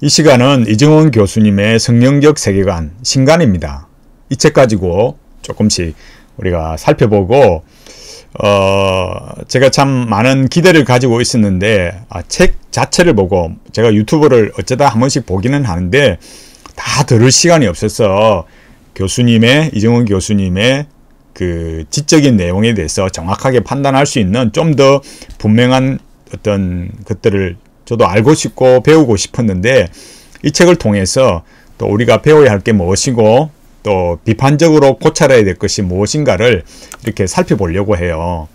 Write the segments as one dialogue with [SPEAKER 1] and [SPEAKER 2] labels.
[SPEAKER 1] 이 시간은 이정원 교수님의 성령적 세계관 신간입니다. 이 책 가지고 조금씩 우리가 살펴보고 제가 참 많은 기대를 가지고 있었는데 책 자체를 보고 제가 유튜브를 어쩌다 한 번씩 보기는 하는데 다 들을 시간이 없어서 이정원 교수님의 그 지적인 내용에 대해서 정확하게 판단할 수 있는 좀 더 분명한 어떤 것들을 저도 알고 싶고 배우고 싶었는데 이 책을 통해서 또 우리가 배워야 할 게 무엇이고 또 비판적으로 고찰해야 될 것이 무엇인가를 이렇게 살펴보려고 해요.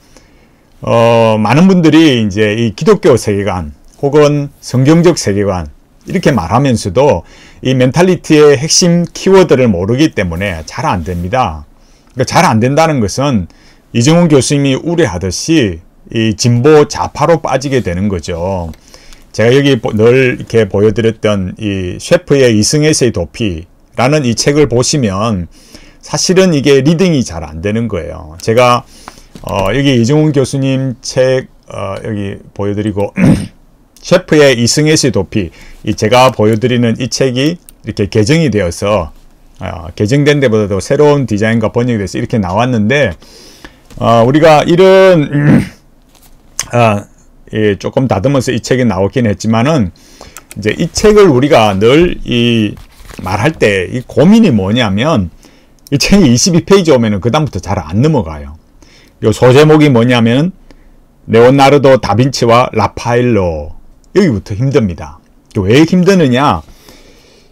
[SPEAKER 1] 많은 분들이 이제 이 기독교 세계관 혹은 성경적 세계관 이렇게 말하면서도 이 멘탈리티의 핵심 키워드를 모르기 때문에 잘 안 됩니다. 그러니까 잘 안 된다는 것은 이정원 교수님이 우려하듯이 이 진보 좌파로 빠지게 되는 거죠. 제가 여기 늘 이렇게 보여드렸던 이 셰프의 이승에서의 도피라는 이 책을 보시면 사실은 이게 리딩이 잘 안 되는 거예요. 제가 여기 이정원 교수님 책 여기 보여드리고 셰프의 이승에서의 도피, 제가 보여드리는 이 책이 이렇게 개정이 되어서 개정된 데보다도 새로운 디자인과 번역이 돼서 이렇게 나왔는데 우리가 이런 조금 다듬어서 이 책이 나오긴 했지만은 이제 이 책을 우리가 늘 말할 때 이 고민이 뭐냐면 이 책이 22페이지 오면은 그다음부터 잘 안 넘어가요. 요 소제목이 뭐냐면 레오나르도 다빈치와 라파엘로, 여기부터 힘듭니다. 왜 힘드느냐?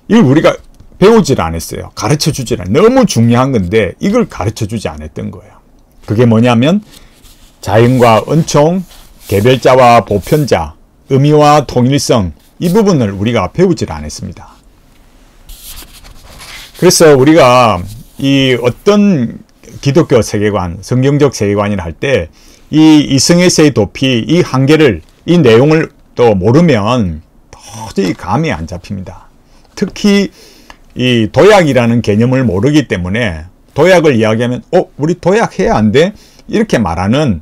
[SPEAKER 1] 이걸 우리가 배우질 않았어요. 가르쳐 주질 않았어요. 너무 중요한 건데 이걸 가르쳐 주지 않았던 거예요. 그게 뭐냐면 자연과 은총, 개별자와 보편자, 의미와 통일성, 이 부분을 우리가 배우질 않았습니다. 그래서 우리가 이 어떤 기독교 세계관, 성경적 세계관이라 할 때 이 이승에서의 도피, 이 한계를, 이 내용을 또 모르면 도저히 감이 안 잡힙니다. 특히 이 도약이라는 개념을 모르기 때문에 도약을 이야기하면 우리 도약해야 안 돼? 이렇게 말하는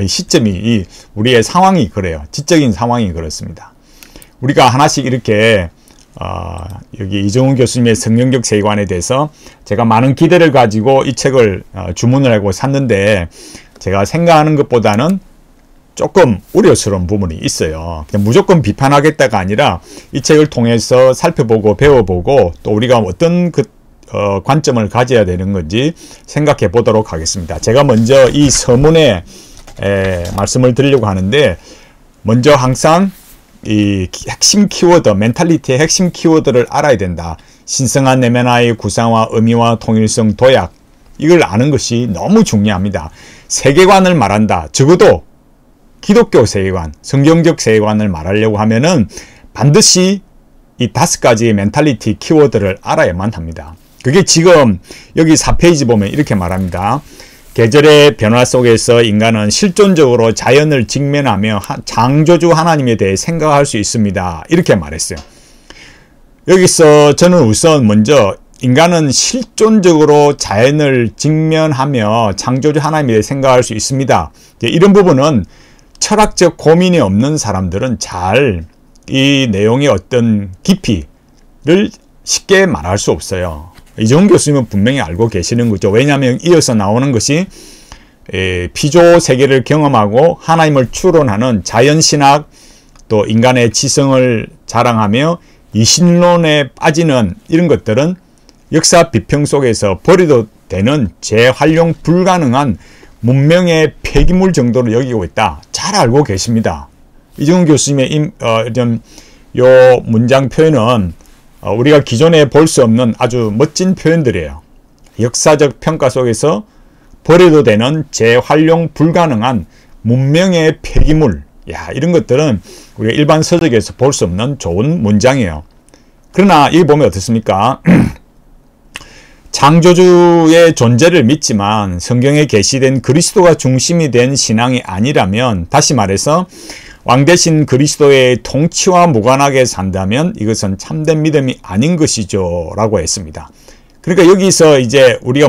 [SPEAKER 1] 시점이 우리의 상황이 그래요. 지적인 상황이 그렇습니다. 우리가 하나씩 이렇게 여기 이정원 교수님의 성경적 세계관에 대해서 제가 많은 기대를 가지고 이 책을 주문을 하고 샀는데 제가 생각하는 것보다는 조금 우려스러운 부분이 있어요. 그냥 무조건 비판하겠다가 아니라 이 책을 통해서 살펴보고 배워보고 또 우리가 어떤 관점을 가져야 되는 건지 생각해 보도록 하겠습니다. 제가 먼저 이 서문에 말씀을 드리려고 하는데, 먼저 항상 이 핵심 키워드, 멘탈리티의 핵심 키워드를 알아야 된다. 신성한 내면의 구상과 의미와 통일성, 도약, 이걸 아는 것이 너무 중요합니다. 세계관을 말한다. 적어도 기독교 세계관, 성경적 세계관을 말하려고 하면은 반드시 이 5가지의 멘탈리티 키워드를 알아야만 합니다. 그게 지금 여기 4페이지 보면 이렇게 말합니다. 계절의 변화 속에서 인간은 실존적으로 자연을 직면하며 창조주 하나님에 대해 생각할 수 있습니다. 이렇게 말했어요. 여기서 저는 우선 먼저 인간은 실존적으로 자연을 직면하며 창조주 하나님에 대해 생각할 수 있습니다. 이런 부분은 철학적 고민이 없는 사람들은 잘 이 내용의 어떤 깊이를 쉽게 말할 수 없어요. 이정원 교수님은 분명히 알고 계시는 거죠. 왜냐하면 이어서 나오는 것이 피조 세계를 경험하고 하나님을 추론하는 자연신학, 또 인간의 지성을 자랑하며 이신론에 빠지는 이런 것들은 역사 비평 속에서 버려도 되는 재활용 불가능한 문명의 폐기물 정도로 여기고 있다. 잘 알고 계십니다. 이정원 교수님의 요 문장 표현은 우리가 기존에 볼 수 없는 아주 멋진 표현들이에요. 역사적 평가 속에서 버려도 되는 재활용 불가능한 문명의 폐기물, 이런 것들은 우리가 일반 서적에서 볼 수 없는 좋은 문장이에요. 그러나 여기 보면 어떻습니까? 창조주의 존재를 믿지만 성경에 계시된 그리스도가 중심이 된 신앙이 아니라면, 다시 말해서 왕 대신 그리스도의 통치와 무관하게 산다면 이것은 참된 믿음이 아닌 것이죠 라고 했습니다. 그러니까 여기서 이제 우리가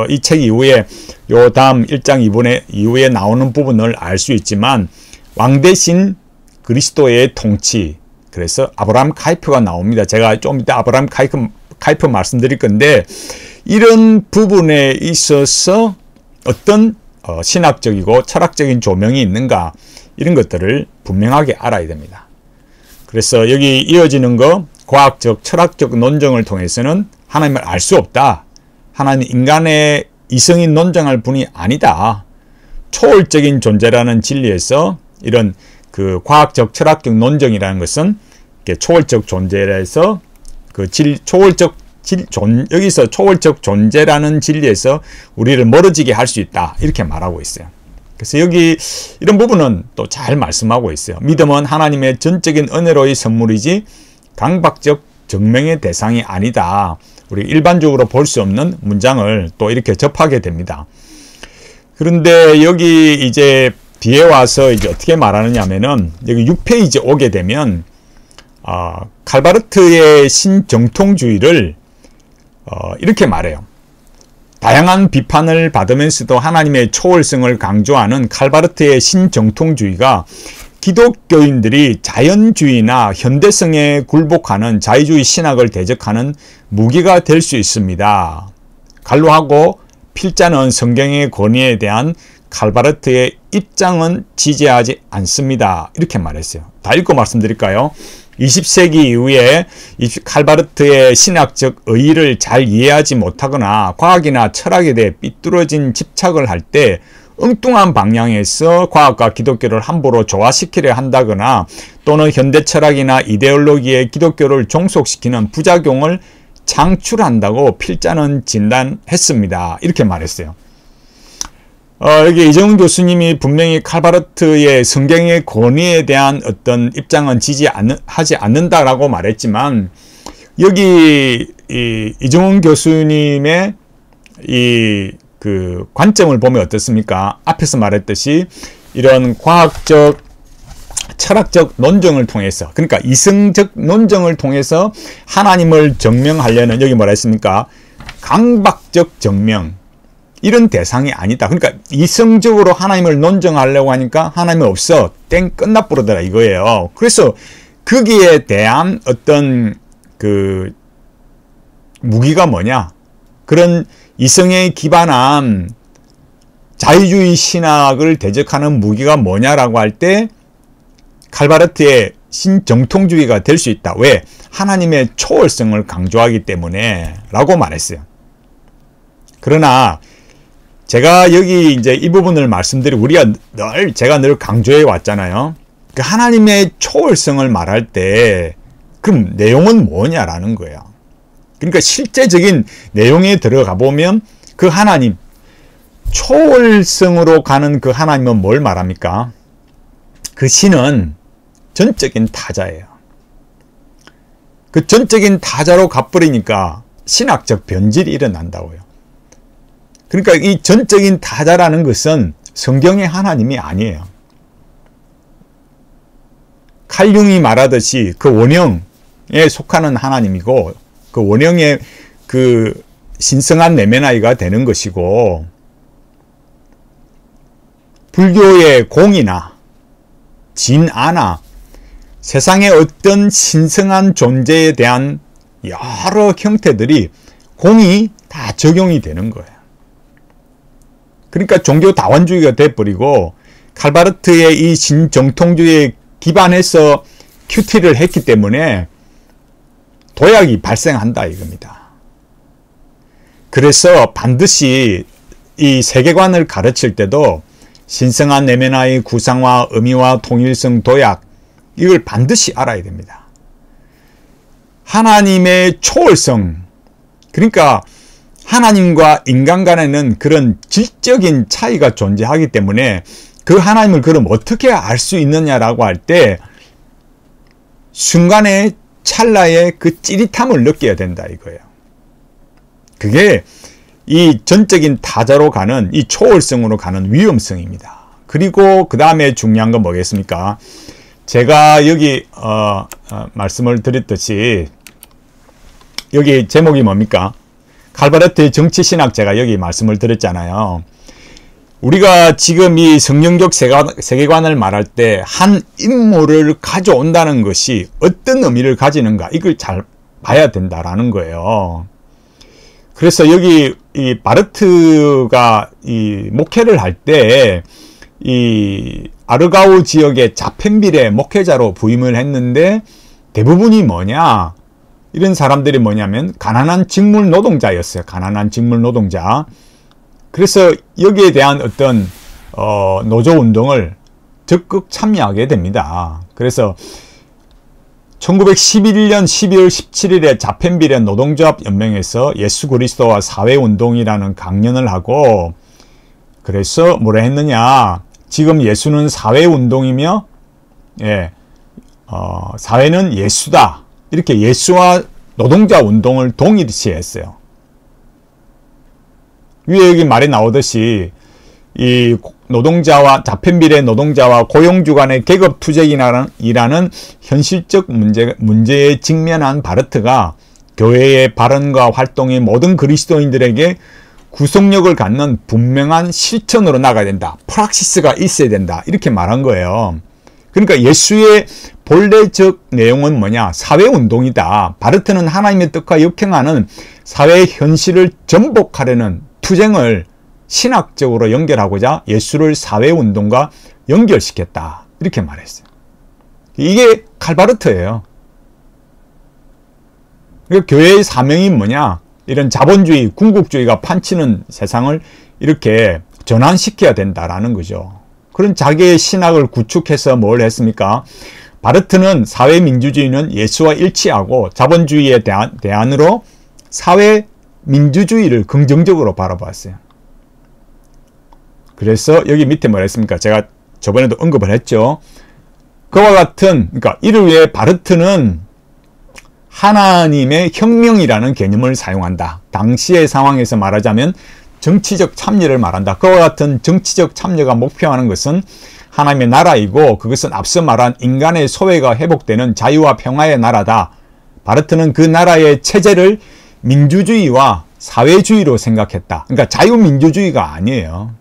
[SPEAKER 1] 이 책 이후에 요 다음 1장 2분의 이후에 나오는 부분을 알 수 있지만, 왕 대신 그리스도의 통치, 그래서 아브라함 카이프가 나옵니다. 제가 좀 이따 아브라함 카이프 말씀드릴 건데, 이런 부분에 있어서 어떤 신학적이고 철학적인 조명이 있는가, 이런 것들을 분명하게 알아야 됩니다. 그래서 여기 이어지는 거, 과학적, 철학적 논증을 통해서는 하나님을 알 수 없다. 하나님 인간의 이성인 논증할 분이 아니다. 초월적인 존재라는 진리에서 이런 그 과학적, 철학적 논증이라는 것은 초월적 존재에서 여기서 초월적 존재라는 진리에서 우리를 멀어지게 할 수 있다. 이렇게 말하고 있어요. 그래서 여기 이런 부분은 또 잘 말씀하고 있어요. 믿음은 하나님의 전적인 은혜로의 선물이지 강박적 증명의 대상이 아니다. 우리 일반적으로 볼 수 없는 문장을 또 이렇게 접하게 됩니다. 그런데 여기 이제 뒤에 와서 이제 어떻게 말하느냐 하면은 여기 6페이지 오게 되면 칼바르트의 신정통주의를 이렇게 말해요. 다양한 비판을 받으면서도 하나님의 초월성을 강조하는 칼바르트의 신정통주의가 기독교인들이 자연주의나 현대성에 굴복하는 자유주의 신학을 대적하는 무기가 될 수 있습니다. 갈로하고 필자는 성경의 권위에 대한 칼바르트의 입장은 지지하지 않습니다. 이렇게 말했어요. 다 읽고 말씀드릴까요? 20세기 이후에 칼바르트의 신학적 의의를 잘 이해하지 못하거나 과학이나 철학에 대해 삐뚤어진 집착을 할 때 엉뚱한 방향에서 과학과 기독교를 함부로 조화시키려 한다거나 또는 현대 철학이나 이데올로기에 기독교를 종속시키는 부작용을 창출한다고 필자는 진단했습니다. 이렇게 말했어요. 여기 이정훈 교수님이 분명히 칼바르트의 성경의 권위에 대한 어떤 입장은 지지하지 않는다라고 말했지만, 여기 이정훈 교수님의 그 관점을 보면 어떻습니까? 앞에서 말했듯이 이런 과학적, 철학적 논증을 통해서, 그러니까 이성적 논증을 통해서 하나님을 증명하려는, 여기 뭐라 했습니까? 강박적 증명, 이런 대상이 아니다. 그러니까 이성적으로 하나님을 논증하려고 하니까 하나님은 없어, 땡, 끝나버리더라 이거예요. 그래서 거기에 대한 어떤 그 무기가 뭐냐, 그런 이성에 기반한 자유주의 신학을 대적하는 무기가 뭐냐라고 할 때 칼바르트의 신정통주의가 될 수 있다. 왜? 하나님의 초월성을 강조하기 때문에 라고 말했어요. 그러나 제가 여기 이제 이 부분을 말씀드리고, 제가 늘 강조해 왔잖아요. 그 하나님의 초월성을 말할 때 그럼 내용은 뭐냐라는 거예요. 그러니까 실제적인 내용에 들어가 보면 그 하나님, 초월성으로 가는 그 하나님은 뭘 말합니까? 그 신은 전적인 타자예요. 그 전적인 타자로 가버리니까 신학적 변질이 일어난다고요. 그러니까 이 전적인 타자라는 것은 성경의 하나님이 아니에요. 칼 융이 말하듯이 그 원형에 속하는 하나님이고, 그 원형의 그 신성한 내면아이가 되는 것이고, 불교의 공이나 진아나 세상의 어떤 신성한 존재에 대한 여러 형태들이 공이 다 적용이 되는 거예요. 그러니까 종교 다원주의가 돼버리고 칼바르트의 이 신정통주의에 기반해서 큐티를 했기 때문에 도약이 발생한다 이겁니다. 그래서 반드시 이 세계관을 가르칠 때도 신성한 내면화의 구상화, 의미와 통일성, 도약, 이걸 반드시 알아야 됩니다. 하나님의 초월성, 그러니까 하나님과 인간 간에는 그런 질적인 차이가 존재하기 때문에 그 하나님을 그럼 어떻게 알 수 있느냐라고 할 때 순간의 찰나의 그 찌릿함을 느껴야 된다 이거예요. 그게 이 전적인 타자로 가는, 이 초월성으로 가는 위험성입니다. 그리고 그 다음에 중요한 건 뭐겠습니까? 제가 여기 말씀을 드렸듯이 여기 제목이 뭡니까? 칼바르트의 정치신학, 제가 여기 말씀을 드렸잖아요. 우리가 지금 이 성경적 세계관을 말할 때 한 인물을 가져온다는 것이 어떤 의미를 가지는가, 이걸 잘 봐야 된다라는 거예요. 그래서 여기 이 바르트가 이 목회를 할 때 이 아르가우 지역의 자펜빌의 목회자로 부임을 했는데, 대부분이 뭐냐, 이런 사람들이 뭐냐면 가난한 직물 노동자였어요. 가난한 직물 노동자. 그래서 여기에 대한 어떤 노조 운동을 적극 참여하게 됩니다. 그래서 1911년 12월 17일에 자펜빌의 노동조합 연맹에서 예수 그리스도와 사회운동이라는 강연을 하고, 그래서 뭐라 했느냐, 지금 예수는 사회운동이며 사회는 예수다, 이렇게 예수와 노동자 운동을 동일시했어요. 위에 여기 말이 나오듯이 이 노동자와 자펜빌의 노동자와 고용주 간의 계급 투쟁이라는 현실적 문제에 직면한 바르트가 교회의 발언과 활동이 모든 그리스도인들에게 구속력을 갖는 분명한 실천으로 나가야 된다. 프락시스가 있어야 된다. 이렇게 말한 거예요. 그러니까 예수의 본래적 내용은 뭐냐? 사회운동이다. 바르트는 하나님의 뜻과 역행하는 사회 현실을 전복하려는 투쟁을 신학적으로 연결하고자 예수를 사회운동과 연결시켰다. 이렇게 말했어요. 이게 칼바르트예요. 교회의 사명이 뭐냐? 이런 자본주의, 궁극주의가 판치는 세상을 이렇게 전환시켜야 된다라는 거죠. 그런 자기의 신학을 구축해서 뭘 했습니까? 바르트는 사회민주주의는 예수와 일치하고 자본주의에 대안으로 사회민주주의를 긍정적으로 바라봤어요. 그래서 여기 밑에 뭐라 했습니까? 제가 저번에도 언급을 했죠. 그와 같은, 그러니까 이를 위해 바르트는 하나님의 혁명이라는 개념을 사용한다. 당시의 상황에서 말하자면 정치적 참여를 말한다. 그와 같은 정치적 참여가 목표하는 것은 하나님의 나라이고, 그것은 앞서 말한 인간의 소외가 회복되는 자유와 평화의 나라다. 바르트는 그 나라의 체제를 민주주의와 사회주의로 생각했다. 그러니까 자유민주주의가 아니에요.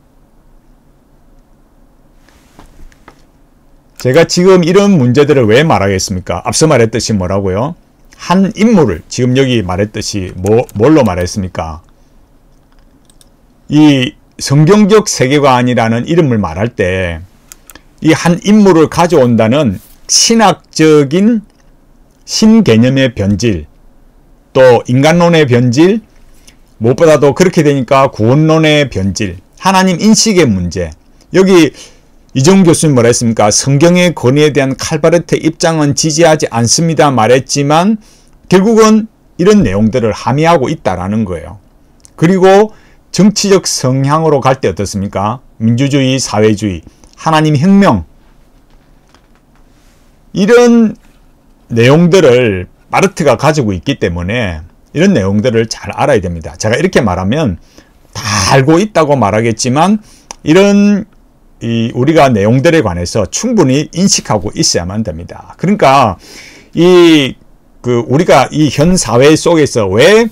[SPEAKER 1] 제가 지금 이런 문제들을 왜 말하겠습니까? 앞서 말했듯이 뭐라고요? 한 인물을, 지금 여기 말했듯이 뭘로 말했습니까? 이 성경적 세계관이라는 이름을 말할 때 이 한 인물을 가져온다는 신학적인 신개념의 변질, 또 인간론의 변질, 무엇보다도 그렇게 되니까 구원론의 변질, 하나님 인식의 문제. 여기 이정훈 교수님 뭐라 했습니까? 성경의 권위에 대한 칼바르트의 입장은 지지하지 않습니다 말했지만 결국은 이런 내용들을 함의하고 있다라는 거예요. 그리고 정치적 성향으로 갈 때 어떻습니까? 민주주의, 사회주의, 하나님 혁명, 이런 내용들을 바르트가 가지고 있기 때문에 이런 내용들을 잘 알아야 됩니다. 제가 이렇게 말하면 다 알고 있다고 말하겠지만 이런 우리가 내용들에 관해서 충분히 인식하고 있어야만 됩니다. 그러니까 우리가 이 현 사회 속에서 왜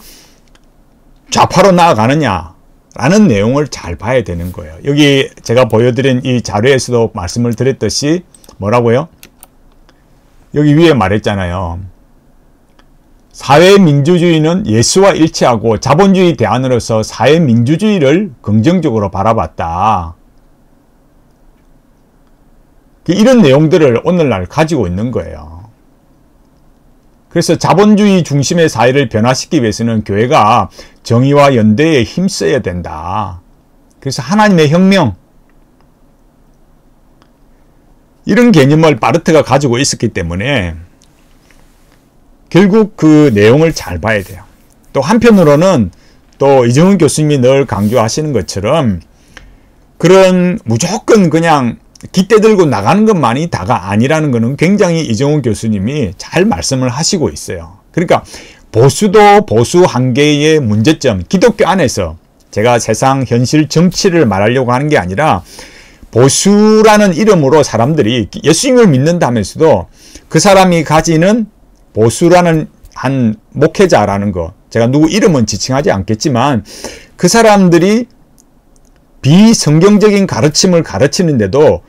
[SPEAKER 1] 좌파로 나아가느냐 라는 내용을 잘 봐야 되는 거예요. 여기 제가 보여드린 이 자료에서도 말씀을 드렸듯이 뭐라고요? 여기 위에 말했잖아요. 사회민주주의는 예수와 일치하고 자본주의 대안으로서 사회민주주의를 긍정적으로 바라봤다. 이런 내용들을 오늘날 가지고 있는 거예요. 그래서 자본주의 중심의 사회를 변화시키기 위해서는 교회가 정의와 연대에 힘써야 된다. 그래서 하나님의 혁명, 이런 개념을 바르트가 가지고 있었기 때문에 결국 그 내용을 잘 봐야 돼요. 또 한편으로는 또 이정훈 교수님이 늘 강조하시는 것처럼 그런 무조건 그냥 깃대 들고 나가는 것만이 다가 아니라는 것은 굉장히 이정훈 교수님이 잘 말씀을 하시고 있어요. 그러니까 보수도 보수 한계의 문제점, 기독교 안에서 제가 세상 현실 정치를 말하려고 하는 게 아니라 보수라는 이름으로 사람들이 예수님을 믿는다면서도 그 사람이 가지는 보수라는 한 목회자라는 거, 제가 누구 이름은 지칭하지 않겠지만 그 사람들이 비성경적인 가르침을 가르치는데도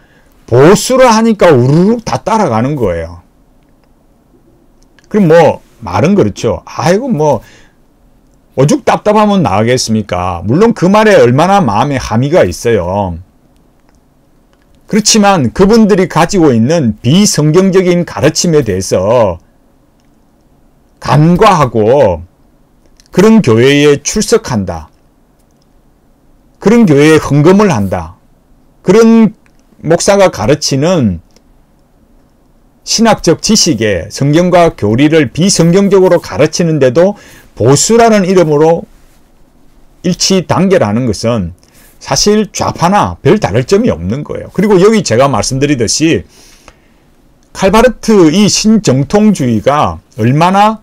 [SPEAKER 1] 보수라 하니까 우르르 다 따라가는 거예요. 그럼 뭐 말은 그렇죠. 아이고 뭐 오죽 답답하면 나가겠습니까? 물론 그 말에 얼마나 마음에 함의가 있어요. 그렇지만 그분들이 가지고 있는 비성경적인 가르침에 대해서 간과하고 그런 교회에 출석한다. 그런 교회에 헌금을 한다. 그런 목사가 가르치는 신학적 지식에 성경과 교리를 비성경적으로 가르치는데도 보수라는 이름으로 일치단결하는 것은 사실 좌파나 별 다를 점이 없는 거예요. 그리고 여기 제가 말씀드리듯이 칼바르트 이 신정통주의가 얼마나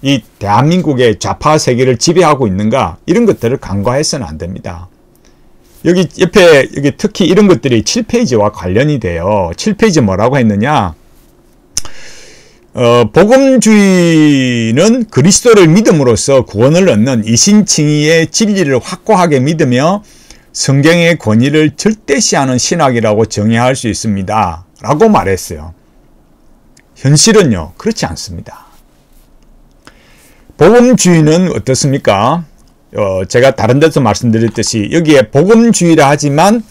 [SPEAKER 1] 이 대한민국의 좌파 세계를 지배하고 있는가, 이런 것들을 간과해서는 안 됩니다. 여기 옆에 여기 특히 이런 것들이 7페이지와 관련이 돼요. 7페이지 뭐라고 했느냐? 복음주의는 그리스도를 믿음으로써 구원을 얻는 이신칭의의 진리를 확고하게 믿으며 성경의 권위를 절대시하는 신학이라고 정의할 수 있습니다. 라고 말했어요. 현실은요, 그렇지 않습니다. 복음주의는 어떻습니까? 제가 다른 데서 말씀드렸듯이 여기에 복음주의라 하지만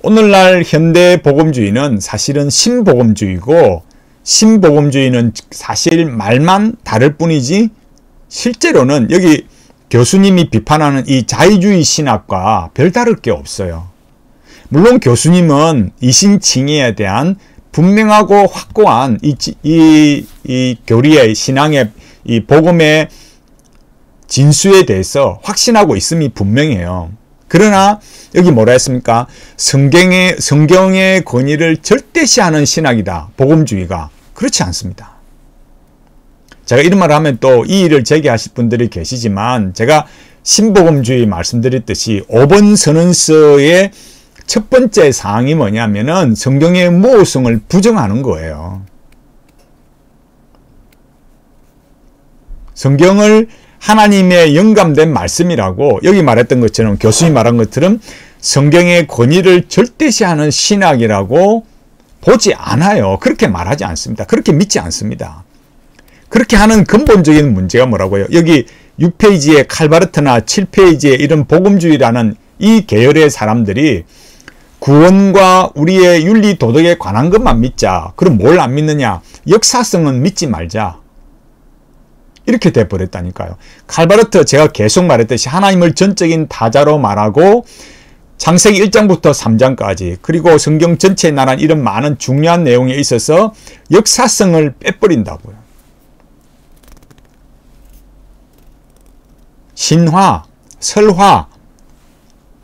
[SPEAKER 1] 오늘날 현대 복음주의는 사실은 신복음주의고, 신복음주의는 사실 말만 다를 뿐이지 실제로는 여기 교수님이 비판하는 이 자유주의 신학과 별다를 게 없어요. 물론 교수님은 이신칭의에 대한 분명하고 확고한 이 교리의 신앙의 이 복음의 진수에 대해서 확신하고 있음이 분명해요. 그러나 여기 뭐라 했습니까? 성경의 권위를 절대시하는 신학이다. 복음주의가. 그렇지 않습니다. 제가 이런 말을 하면 또 이 일을 제기하실 분들이 계시지만, 제가 신복음주의 말씀드렸듯이 5번 선언서의 첫 번째 사항이 뭐냐면은 성경의 모호성을 부정하는 거예요. 성경을 하나님의 영감된 말씀이라고, 여기 말했던 것처럼 교수님 말한 것처럼 성경의 권위를 절대시하는 신학이라고 보지 않아요. 그렇게 말하지 않습니다. 그렇게 믿지 않습니다. 그렇게 하는 근본적인 문제가 뭐라고요? 여기 6페이지에 칼바르트나 7페이지에 이런 복음주의라는 이 계열의 사람들이 구원과 우리의 윤리 도덕에 관한 것만 믿자. 그럼 뭘 안 믿느냐? 역사성은 믿지 말자. 이렇게 돼버렸다니까요. 칼바르트, 제가 계속 말했듯이 하나님을 전적인 타자로 말하고 창세기 1장부터 3장까지, 그리고 성경 전체에 나란 이런 많은 중요한 내용에 있어서 역사성을 빼버린다고요. 신화, 설화,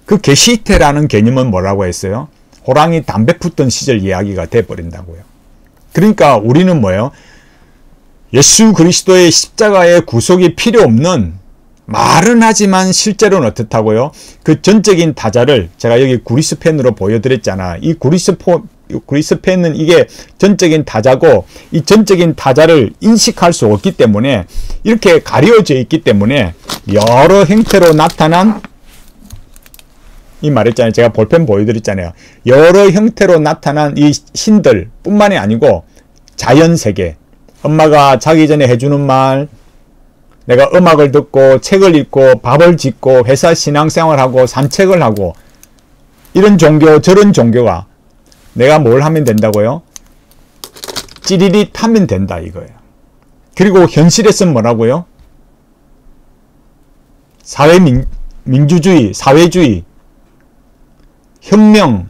[SPEAKER 1] 그 게시테라는 개념은 뭐라고 했어요? 호랑이 담배 푸던 시절 이야기가 돼버린다고요. 그러니까 우리는 뭐예요? 예수 그리스도의 십자가의 구속이 필요 없는, 말은 하지만 실제로는 어떻다고요? 그 전적인 타자를 제가 여기 구리스펜으로 보여드렸잖아. 이 구리스펜은 이게 전적인 타자고, 이 전적인 타자를 인식할 수 없기 때문에, 이렇게 가려져 있기 때문에 여러 형태로 나타난, 이 말했잖아요. 제가 볼펜 보여드렸잖아요. 여러 형태로 나타난 이 신들 뿐만이 아니고 자연세계, 엄마가 자기 전에 해주는 말, 내가 음악을 듣고 책을 읽고 밥을 짓고 회사 신앙생활하고 산책을 하고, 이런 종교 저런 종교가 내가 뭘 하면 된다고요? 찌리릿 하면 된다 이거예요. 그리고 현실에서는 뭐라고요? 민주주의, 사회주의, 혁명,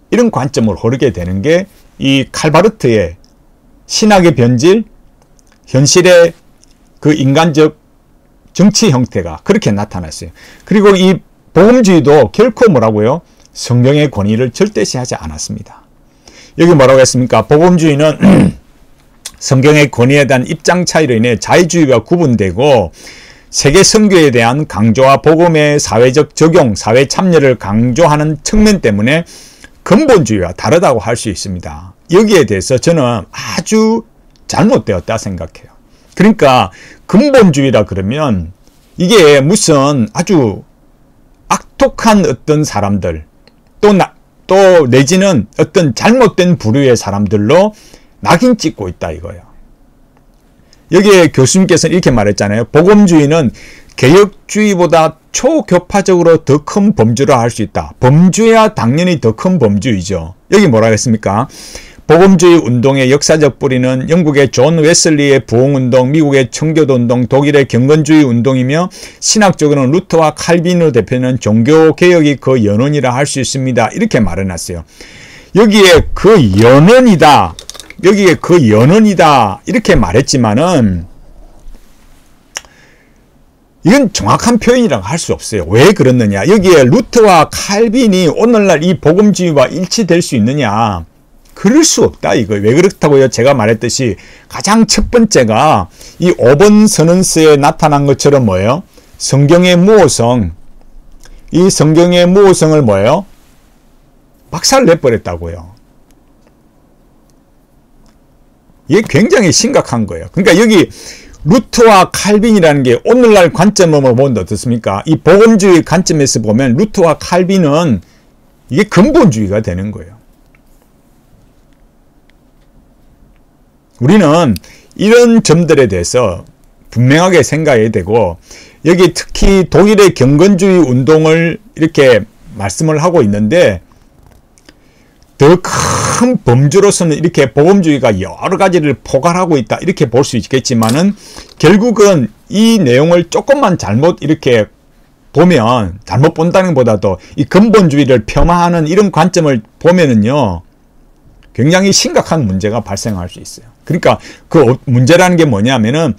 [SPEAKER 1] 이런 관점으로 흐르게 되는 게 이 칼바르트의 신학의 변질, 현실의 그 인간적 정치 형태가 그렇게 나타났어요. 그리고 이 복음주의도 결코 뭐라고요? 성경의 권위를 절대시하지 않았습니다. 여기 뭐라고 했습니까? 복음주의는 성경의 권위에 대한 입장 차이로 인해 자유주의와 구분되고, 세계 선교에 대한 강조와 복음의 사회적 적용, 사회 참여를 강조하는 측면 때문에 근본주의와 다르다고 할 수 있습니다. 여기에 대해서 저는 아주 잘못되었다 생각해요. 그러니까 근본주의라 그러면 이게 무슨 아주 혹독한 어떤 사람들 또 내지는 어떤 잘못된 부류의 사람들로 낙인 찍고 있다 이거예요. 여기에 교수님께서는 이렇게 말했잖아요. 복음주의는 개혁주의보다 초교파적으로 더 큰 범주라 할 수 있다. 범주야 당연히 더 큰 범주이죠. 여기 뭐라 했습니까? 복음주의 운동의 역사적 뿌리는 영국의 존 웨슬리의 부흥운동, 미국의 청교도운동, 독일의 경건주의 운동이며 신학적으로는 루터와 칼빈으로 대표하는 종교개혁이 그 연원이라 할 수 있습니다. 이렇게 말해놨어요. 여기에 그 연원이다. 여기에 그 연원이다. 이렇게 말했지만은 이건 정확한 표현이라고 할 수 없어요. 왜 그렇느냐. 여기에 루터와 칼빈이 오늘날 이 복음주의와 일치될 수 있느냐. 그럴 수 없다 이거. 왜 그렇다고요? 제가 말했듯이 가장 첫 번째가 이 5번 선언서에 나타난 것처럼 뭐예요? 성경의 무호성. 이 성경의 무호성을 뭐예요? 박살 내버렸다고요. 이게 굉장히 심각한 거예요. 그러니까 여기 루터와 칼빈이라는 게 오늘날 관점으로 보면 어떻습니까? 이 복음주의 관점에서 보면 루터와 칼빈은 이게 근본주의가 되는 거예요. 우리는 이런 점들에 대해서 분명하게 생각해야 되고, 여기 특히 독일의 경건주의 운동을 이렇게 말씀을 하고 있는데, 더 큰 범주로서는 이렇게 복음주의가 여러 가지를 포괄하고 있다 이렇게 볼 수 있겠지만은, 결국은 이 내용을 조금만 잘못 이렇게 보면, 잘못 본다는 것보다도 이 근본주의를 폄하하는 이런 관점을 보면은요 굉장히 심각한 문제가 발생할 수 있어요. 그러니까 그 문제라는 게 뭐냐면은,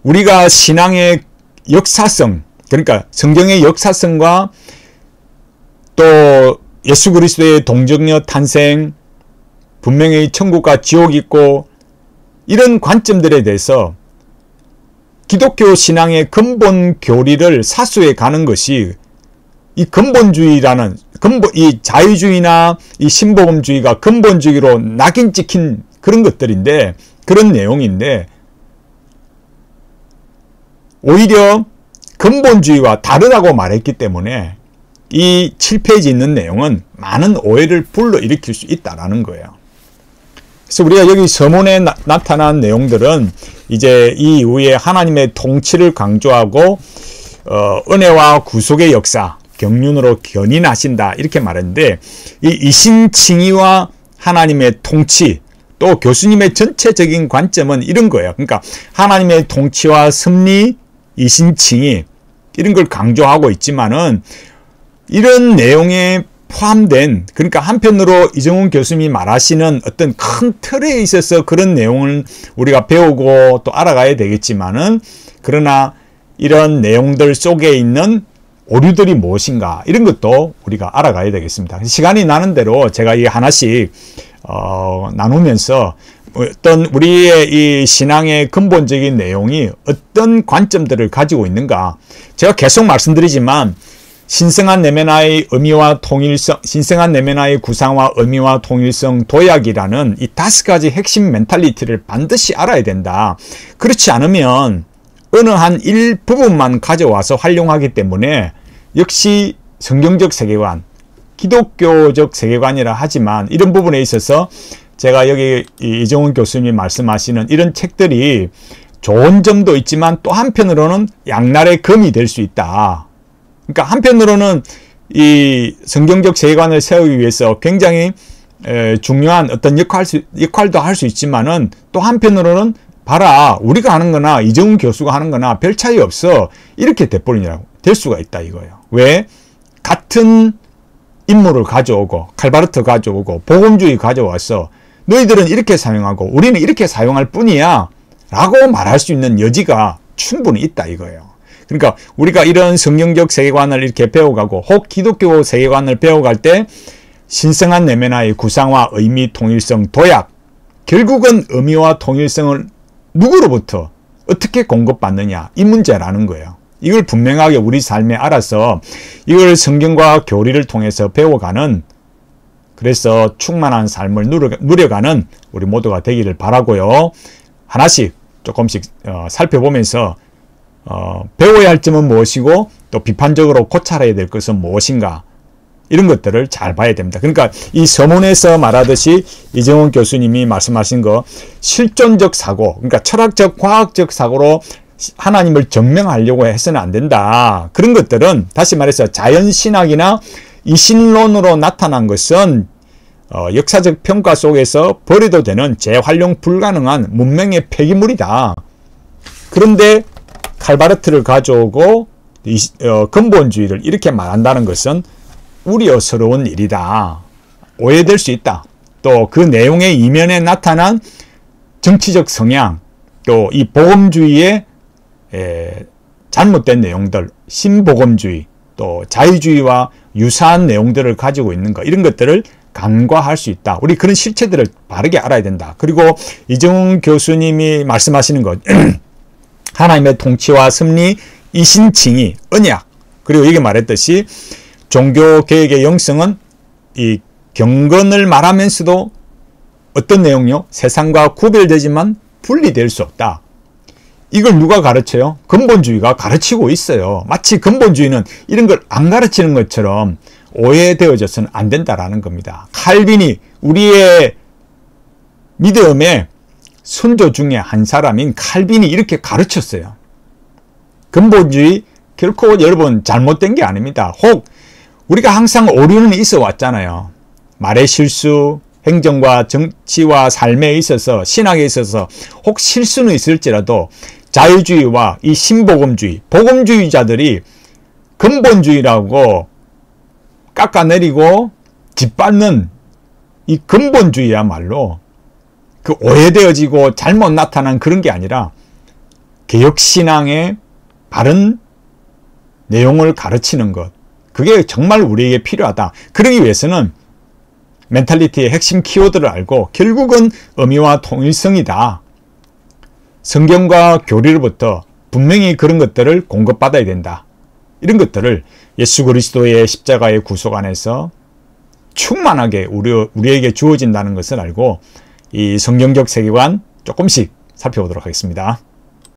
[SPEAKER 1] 우리가 신앙의 역사성, 그러니까 성경의 역사성과 또 예수 그리스도의 동정녀 탄생, 분명히 천국과 지옥이 있고, 이런 관점들에 대해서 기독교 신앙의 근본 교리를 사수해 가는 것이 이 근본주의라는, 이 자유주의나 이 신복음주의가 근본주의로 낙인 찍힌 그런 것들인데, 그런 내용인데, 오히려 근본주의와 다르다고 말했기 때문에 이 7페이지 있는 내용은 많은 오해를 불러일으킬 수 있다는 거예요. 그래서 우리가 여기 서문에 나타난 내용들은 이제 이 이후에 하나님의 통치를 강조하고 은혜와 구속의 역사, 경륜으로 견인하신다 이렇게 말했는데, 이 이신칭의와 하나님의 통치, 또 교수님의 전체적인 관점은 이런 거예요. 그러니까 하나님의 통치와 섭리, 이신칭의 이런 걸 강조하고 있지만은, 이런 내용에 포함된, 그러니까 한편으로 이정훈 교수님이 말하시는 어떤 큰 틀에 있어서 그런 내용을 우리가 배우고 또 알아가야 되겠지만은, 그러나 이런 내용들 속에 있는 오류들이 무엇인가 이런 것도 우리가 알아가야 되겠습니다. 시간이 나는 대로 제가 이 하나씩 나누면서 어떤 우리의 이 신앙의 근본적인 내용이 어떤 관점들을 가지고 있는가, 제가 계속 말씀드리지만 신성한 내면화의 의미와 통일성, 신성한 내면화의 구상과 의미와 통일성, 도약이라는 이 5가지 핵심 멘탈리티를 반드시 알아야 된다. 그렇지 않으면 어느 한 일부분만 가져와서 활용하기 때문에 역시 성경적 세계관, 기독교적 세계관이라 하지만 이런 부분에 있어서 제가 여기 이정훈 교수님이 말씀하시는 이런 책들이 좋은 점도 있지만 또 한편으로는 양날의 검이 될 수 있다. 그러니까 한편으로는 이 성경적 세계관을 세우기 위해서 굉장히 중요한 어떤 역할도 할 수 있지만은, 또 한편으로는 봐라, 우리가 하는 거나 이정훈 교수가 하는 거나 별 차이 없어, 이렇게 될 수가 있다 이거예요. 왜? 같은 인물을 가져오고 칼바르트 가져오고 복음주의 가져와서 너희들은 이렇게 사용하고 우리는 이렇게 사용할 뿐이야 라고 말할 수 있는 여지가 충분히 있다 이거예요. 그러니까 우리가 이런 성경적 세계관을 이렇게 배워가고, 혹 기독교 세계관을 배워갈 때 신성한 내면화의 구상화, 의미, 통일성, 도약, 결국은 의미와 통일성을 누구로부터 어떻게 공급받느냐 이 문제라는 거예요. 이걸 분명하게 우리 삶에 알아서 이걸 성경과 교리를 통해서 배워가는, 그래서 충만한 삶을 누려가는 우리 모두가 되기를 바라고요. 하나씩 조금씩 살펴보면서 배워야 할 점은 무엇이고 또 비판적으로 고찰해야 될 것은 무엇인가, 이런 것들을 잘 봐야 됩니다. 그러니까 이 서문에서 말하듯이 이정훈 교수님이 말씀하신 거, 실존적 사고, 그러니까 철학적 과학적 사고로 하나님을 증명하려고 해서는 안 된다. 그런 것들은 다시 말해서 자연신학이나 이신론으로 나타난 것은 역사적 평가 속에서 버려도 되는 재활용 불가능한 문명의 폐기물이다. 그런데 칼바르트를 가져오고 근본주의를 이렇게 말한다는 것은 우려스러운 일이다. 오해될 수 있다. 또 그 내용의 이면에 나타난 정치적 성향, 또 이 복음주의의 잘못된 내용들, 신복음주의, 또 자유주의와 유사한 내용들을 가지고 있는 것, 이런 것들을 간과할 수 있다. 우리 그런 실체들을 바르게 알아야 된다. 그리고 이정훈 교수님이 말씀하시는 것, 하나님의 통치와 섭리, 이신칭의, 언약, 그리고 이게 말했듯이 종교개혁의 영성은 이 경건을 말하면서도 어떤 내용이요? 세상과 구별되지만 분리될 수 없다. 이걸 누가 가르쳐요? 근본주의가 가르치고 있어요. 마치 근본주의는 이런 걸 안 가르치는 것처럼 오해되어져서는 안 된다라는 겁니다. 칼빈이, 우리의 믿음의 선조 중에 한 사람인 칼빈이 이렇게 가르쳤어요. 근본주의 결코 여러분 잘못된 게 아닙니다. 혹 우리가 항상 오류는 있어 왔잖아요. 말의 실수, 행정과 정치와 삶에 있어서, 신학에 있어서 혹 실수는 있을지라도 자유주의와 이 신복음주의, 복음주의자들이 근본주의라고 깎아내리고 짓밟는 이 근본주의야말로 그 오해되어지고 잘못 나타난 그런 게 아니라 개혁신앙의 바른 내용을 가르치는 것, 그게 정말 우리에게 필요하다. 그러기 위해서는 멘탈리티의 핵심 키워드를 알고 결국은 의미와 통일성이다. 성경과 교리로부터 분명히 그런 것들을 공급받아야 된다. 이런 것들을 예수 그리스도의 십자가의 구속 안에서 충만하게 우리에게 주어진다는 것을 알고 이 성경적 세계관 조금씩 살펴보도록 하겠습니다.